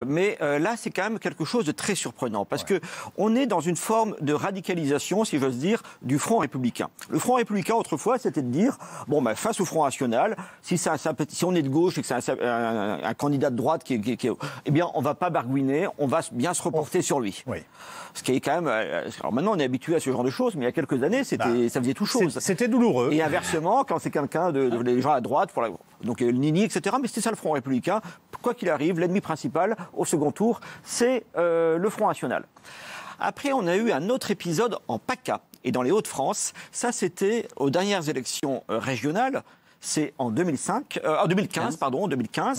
Mais là, c'est quand même quelque chose de très surprenant, parce que on est dans une forme de radicalisation, si j'ose dire, du Front républicain. Le Front républicain, autrefois, c'était de dire, bon, ben, face au Front national, si on est de gauche et que c'est un candidat de droite eh bien, on va pas barguiner, on va bien se reporter sur lui. Oui. Ce qui est quand même... Alors maintenant, on est habitué à ce genre de choses, mais il y a quelques années, ça faisait tout chose. C'était douloureux. Et inversement, quand c'est quelqu'un des gens à droite, donc Nini, etc., mais c'était ça le Front républicain. Quoi qu'il arrive, l'ennemi principal, au second tour, c'est le Front national. Après, on a eu un autre épisode en PACA et dans les Hauts-de-France. Ça, c'était aux dernières élections régionales. C'est en 2015.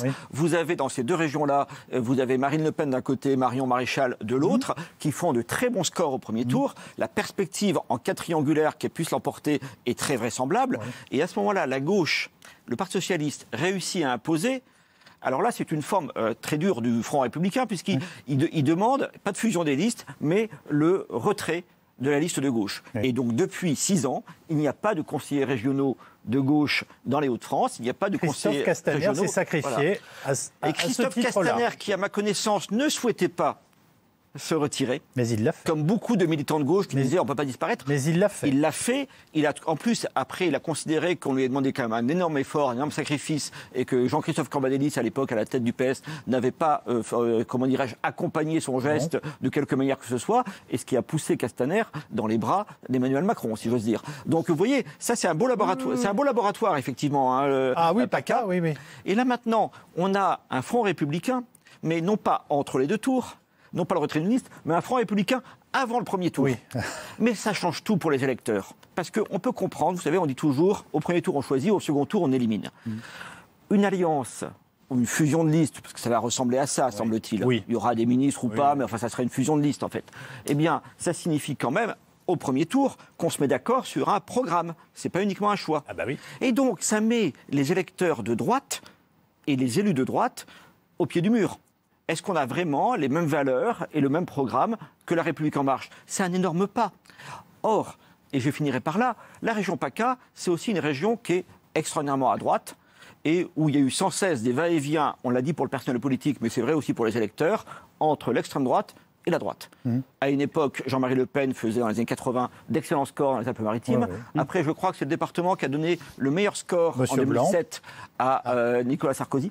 Oui. Vous avez dans ces deux régions-là, vous avez Marine Le Pen d'un côté, Marion Maréchal de l'autre, qui font de très bons scores au premier tour. La perspective en cas triangulaire qu'elle puisse l'emporter est très vraisemblable. Oui. Et à ce moment-là, la gauche, le Parti socialiste, réussit à imposer. Alors là, c'est une forme très dure du Front républicain, puisqu'il demande, pas de fusion des listes, mais le retrait de la liste de gauche. Oui. Et donc, depuis 6 ans, il n'y a pas de conseillers régionaux de gauche dans les Hauts-de-France. Il n'y a pas de conseillers régionaux. Christophe Castaner s'est sacrifié à Christophe Castaner, qui, à ma connaissance, ne souhaitait pas se retirer. Mais il l'a fait. Comme beaucoup de militants de gauche qui disaient on ne peut pas disparaître. Mais il l'a fait. Il l'a fait. En plus, après, il a considéré qu'on lui a demandé quand même un énorme effort, un énorme sacrifice, et que Jean-Christophe Cambadélis, à l'époque, à la tête du PS, n'avait pas, accompagné son geste de quelque manière que ce soit, et ce qui a poussé Castaner dans les bras d'Emmanuel Macron, si j'ose dire. Donc, vous voyez, ça, c'est un beau laboratoire. C'est un beau laboratoire, effectivement. PACA, oui. Et là, maintenant, on a un Front républicain, mais non pas entre les deux tours, non pas le retrait d'une liste, mais un Front républicain avant le premier tour. Oui. Mais ça change tout pour les électeurs. Parce qu'on peut comprendre, vous savez, on dit toujours, au premier tour on choisit, au second tour on élimine. Une alliance ou une fusion de listes, parce que ça va ressembler à ça, semble-t-il. Oui. Il y aura des ministres ou pas, mais enfin ça serait une fusion de listes en fait. Eh bien, ça signifie quand même, au premier tour, qu'on se met d'accord sur un programme. C'est pas uniquement un choix. Ah bah oui. Et donc, ça met les électeurs de droite et les élus de droite au pied du mur. Est-ce qu'on a vraiment les mêmes valeurs et le même programme que La République En Marche? C'est un énorme pas. Or, et je finirai par là, la région PACA, c'est aussi une région qui est extraordinairement à droite et où il y a eu sans cesse des va-et-vient, on l'a dit pour le personnel politique, mais c'est vrai aussi pour les électeurs, entre l'extrême droite et la droite. À une époque, Jean-Marie Le Pen faisait dans les années 80 d'excellents scores dans les Alpes-Maritimes. Après, je crois que c'est le département qui a donné le meilleur score en 2007 à Nicolas Sarkozy.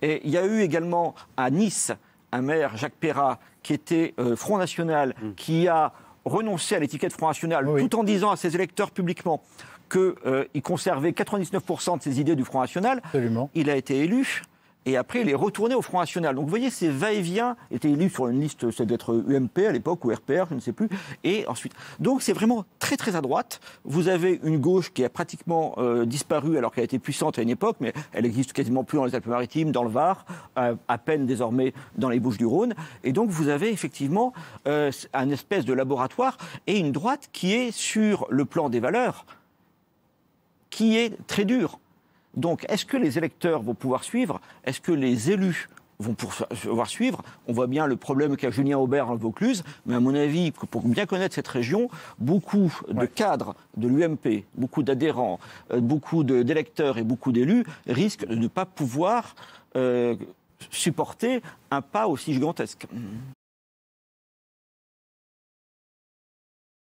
Et il y a eu également à Nice un maire, Jacques Perrat, qui était Front National, qui a renoncé à l'étiquette Front National, tout en disant à ses électeurs publiquement qu'il conservait 99% de ses idées du Front National. Absolument. Il a été élu. Et après, il est retourné au Front National. Donc, vous voyez, ces va-et-vient étaient élus sur une liste, ça devait être UMP à l'époque, ou RPR, je ne sais plus. Et ensuite. Donc, c'est vraiment très, très à droite. Vous avez une gauche qui a pratiquement disparu, alors qu'elle a été puissante à une époque, mais elle existe quasiment plus dans les Alpes-Maritimes, dans le Var, à peine désormais dans les Bouches-du-Rhône. Et donc, vous avez effectivement un espèce de laboratoire et une droite qui est sur le plan des valeurs, qui est très dure. Donc, est-ce que les électeurs vont pouvoir suivre? Est-ce que les élus vont pouvoir suivre? On voit bien le problème qu'a Julien Aubert en Vaucluse, mais à mon avis, pour bien connaître cette région, beaucoup de cadres de l'UMP, beaucoup d'adhérents, beaucoup d'électeurs et beaucoup d'élus risquent de ne pas pouvoir supporter un pas aussi gigantesque.